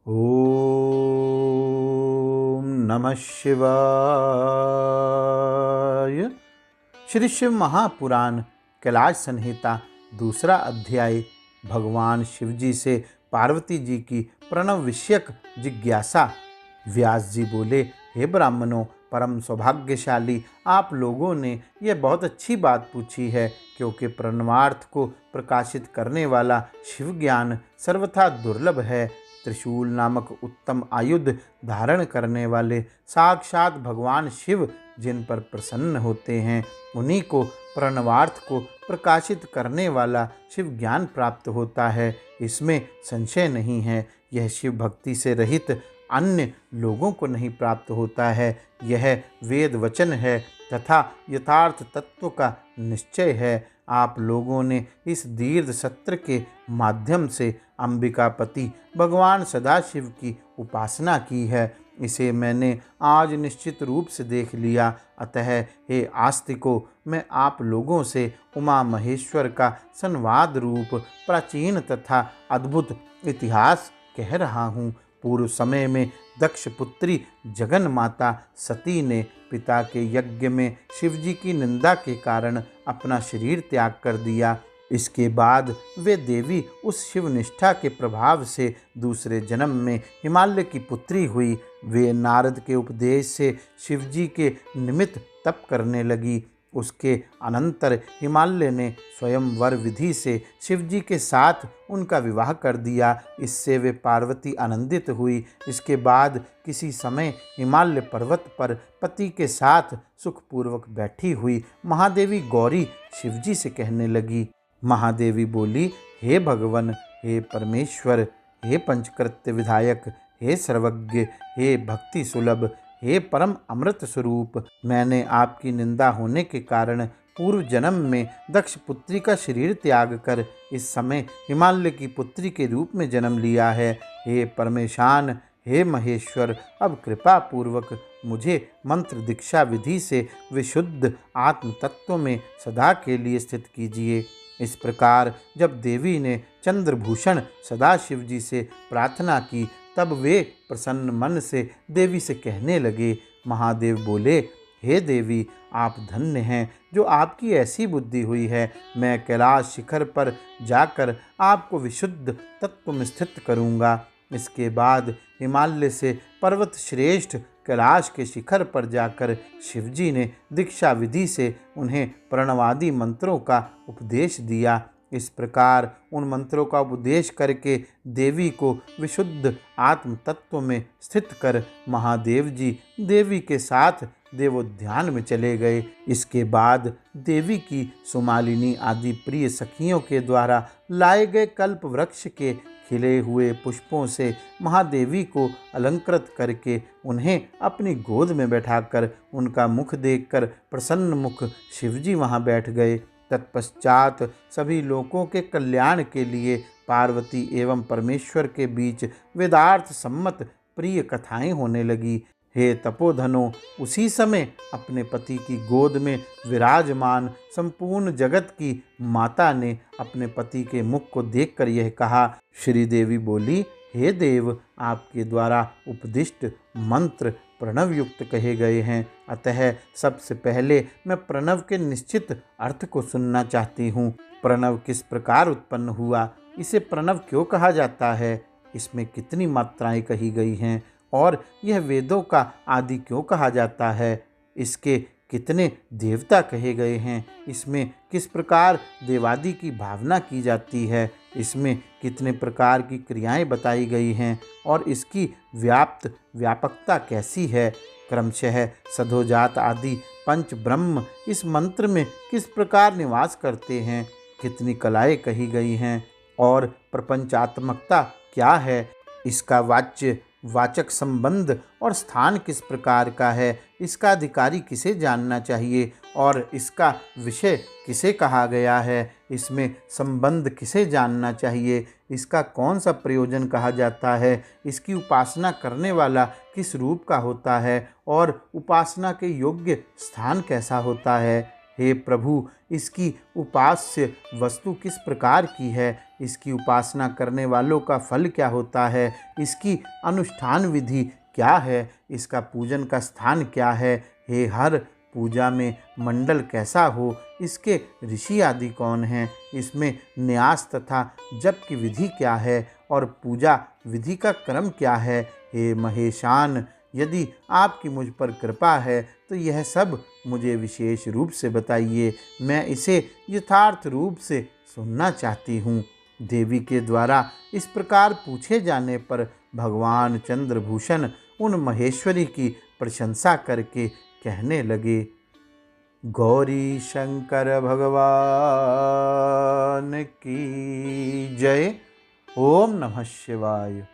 ओम नमः शिवाय। श्री शिव महापुराण कैलाश संहिता दूसरा अध्याय। भगवान शिवजी से पार्वती जी की प्रणव विषयक जिज्ञासा। व्यास जी बोले, हे ब्राह्मणों, परम सौभाग्यशाली आप लोगों ने यह बहुत अच्छी बात पूछी है, क्योंकि प्रणवार्थ को प्रकाशित करने वाला शिव ज्ञान सर्वथा दुर्लभ है। त्रिशूल नामक उत्तम आयुध धारण करने वाले साक्षात भगवान शिव जिन पर प्रसन्न होते हैं, उन्हीं को प्रणवार्थ को प्रकाशित करने वाला शिव ज्ञान प्राप्त होता है, इसमें संशय नहीं है। यह शिव भक्ति से रहित अन्य लोगों को नहीं प्राप्त होता है। यह वेद वचन है तथा यथार्थ तत्व का निश्चय है। आप लोगों ने इस दीर्घ सत्र के माध्यम से अंबिकापति भगवान सदाशिव की उपासना की है। इसे मैंने आज निश्चित रूप से देख लिया। अतः हे आस्तिकों, मैं आप लोगों से उमा महेश्वर का संवाद रूप प्राचीन तथा अद्भुत इतिहास कह रहा हूँ। पूर्व समय में दक्ष पुत्री जगन माता सती ने पिता के यज्ञ में शिवजी की निंदा के कारण अपना शरीर त्याग कर दिया। इसके बाद वे देवी उस शिवनिष्ठा के प्रभाव से दूसरे जन्म में हिमालय की पुत्री हुई। वे नारद के उपदेश से शिवजी के निमित्त तप करने लगी। उसके अनंतर हिमालय ने स्वयंवर विधि से शिवजी के साथ उनका विवाह कर दिया। इससे वे पार्वती आनंदित हुई। इसके बाद किसी समय हिमालय पर्वत पर पति के साथ सुखपूर्वक बैठी हुई महादेवी गौरी शिवजी से कहने लगी। महादेवी बोली, हे भगवन, हे परमेश्वर, हे पंचकृत्य विधायक, हे सर्वज्ञ, हे भक्ति सुलभ, हे परम अमृत स्वरूप, मैंने आपकी निंदा होने के कारण पूर्व जन्म में दक्ष पुत्री का शरीर त्याग कर इस समय हिमालय की पुत्री के रूप में जन्म लिया है। हे परमेशान, हे महेश्वर, अब कृपा पूर्वक मुझे मंत्र दीक्षा विधि से विशुद्ध आत्म तत्व में सदा के लिए स्थित कीजिए। इस प्रकार जब देवी ने चंद्रभूषण सदाशिव जी से प्रार्थना की, तब वे प्रसन्न मन से देवी से कहने लगे। महादेव बोले, हे देवी, आप धन्य हैं जो आपकी ऐसी बुद्धि हुई है। मैं कैलाश शिखर पर जाकर आपको विशुद्ध तत्व में स्थित करूँगा। इसके बाद हिमालय से पर्वत श्रेष्ठ कैलाश के शिखर पर जाकर शिवजी ने दीक्षा विधि से उन्हें प्रणवादि मंत्रों का उपदेश दिया। इस प्रकार उन मंत्रों का उपदेश करके देवी को विशुद्ध आत्म तत्व में स्थित कर महादेव जी देवी के साथ देवोद्यान में चले गए। इसके बाद देवी की सुमालिनी आदि प्रिय सखियों के द्वारा लाए गए कल्प वृक्ष के खिले हुए पुष्पों से महादेवी को अलंकृत करके उन्हें अपनी गोद में बैठाकर उनका मुख देखकर प्रसन्न मुख शिवजी वहाँ बैठ गए। तत्पश्चात सभी लोगों के कल्याण के लिए पार्वती एवं परमेश्वर के बीच वेदार्थ सम्मत प्रिय कथाएं होने लगी। हे तपोधनो, उसी समय अपने पति की गोद में विराजमान संपूर्ण जगत की माता ने अपने पति के मुख को देखकर यह कहा। श्री देवी बोली, हे देव, आपके द्वारा उपदिष्ट मंत्र प्रणव युक्त कहे गए हैं। अतः सबसे पहले मैं प्रणव के निश्चित अर्थ को सुनना चाहती हूँ। प्रणव किस प्रकार उत्पन्न हुआ? इसे प्रणव क्यों कहा जाता है? इसमें कितनी मात्राएं कही गई हैं? और यह वेदों का आदि क्यों कहा जाता है? इसके कितने देवता कहे गए हैं? इसमें किस प्रकार देवादि की भावना की जाती है? इसमें कितने प्रकार की क्रियाएं बताई गई हैं? और इसकी व्यापकता कैसी है? क्रमशः सधोजात आदि पंच ब्रह्म इस मंत्र में किस प्रकार निवास करते हैं? कितनी कलाएं कही गई हैं? और प्रपंचात्मकता क्या है? इसका वाचक संबंध और स्थान किस प्रकार का है? इसका अधिकारी किसे जानना चाहिए और इसका विषय किसे कहा गया है? इसमें संबंध किसे जानना चाहिए? इसका कौन सा प्रयोजन कहा जाता है? इसकी उपासना करने वाला किस रूप का होता है और उपासना के योग्य स्थान कैसा होता है? हे प्रभु, इसकी उपास्य वस्तु किस प्रकार की है? इसकी उपासना करने वालों का फल क्या होता है, इसकी अनुष्ठान विधि क्या है, इसका पूजन का स्थान क्या है, हे हर पूजा में मंडल कैसा हो, इसके ऋषि आदि कौन हैं, इसमें न्यास तथा जप की विधि क्या है और पूजा विधि का क्रम क्या है। हे महेशान, यदि आपकी मुझ पर कृपा है तो यह सब मुझे विशेष रूप से बताइए, मैं इसे यथार्थ रूप से सुनना चाहती हूँ। देवी के द्वारा इस प्रकार पूछे जाने पर भगवान चंद्रभूषण उन महेश्वरी की प्रशंसा करके कहने लगे, गौरी शंकर भगवान की जय। ओम नमः शिवाय।